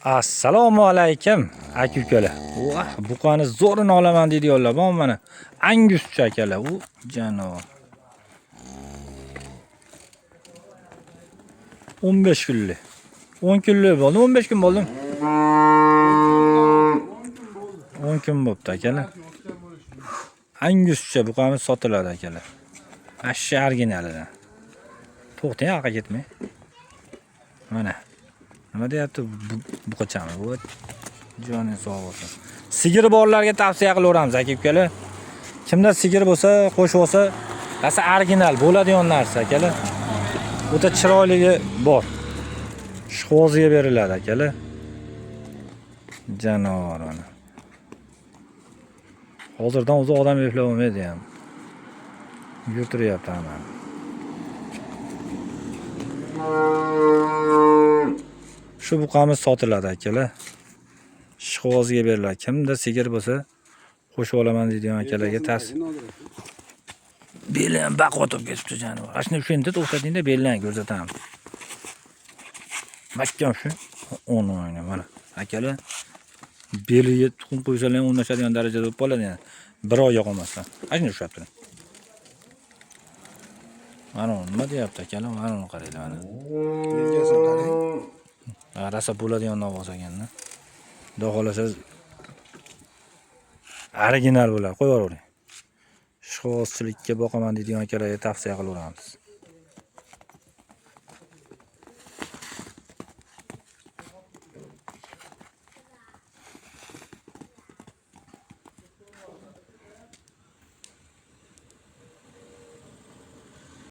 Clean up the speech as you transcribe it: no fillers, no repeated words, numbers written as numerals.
Assalomu alaykum aka-ukalar. Voh, buqani zo'rini olaman deydiyorlar. Bu mana Anguscha akalar. U janob. 15 kunlik. 10 kunlik bo'ldi, 15 kun bo'ldi. 10 kun bo'pti akalar. Anguscha buqamiz sotiladi akalar. Ashshi originalidan. To'xtang, orqa ketmang. Mana. Nima deyapti buqachami? Bu joning sog' bo'lsin. Sigiri borlarga tavsiya qilaveramiz aka-ukalar. Kimda sigir bo'lsa, qo'shib olsa, rasa original bo'ladigan narsa akalar. O'ta chiroyligi bor. Shqoziga beriladi akalar. Janor ana. Hozirdan o'zi odam eplab olmaydi ham. Yurtiryapti hamma. Shu buqamiz sotiladi akalar. Shqoziga beriladi. Kimda sigir bo'lsa, qo'shib olaman deydigan akalarga beli ham baqotib ketibdi janor. Ashni shunda to'xtatingda belni ko'rsatamiz. Mahkam shu. O'n o'yna mana. Akalar beliga tuxum qo'ysalar o'ynashadigan darajada bo'lib qoladi yani. Bir oyga qolmasdan. Ashni ushlab turing. Mana nima deyapti akalar? Mana uni qaranglar mana. Rasa bo'ladigan ovoz ekanda. Xudo xolasa original bo'lar. Qo'yavering. Shqozchilikka boqaman deydigan akalarga tavsiya qilaveramiz.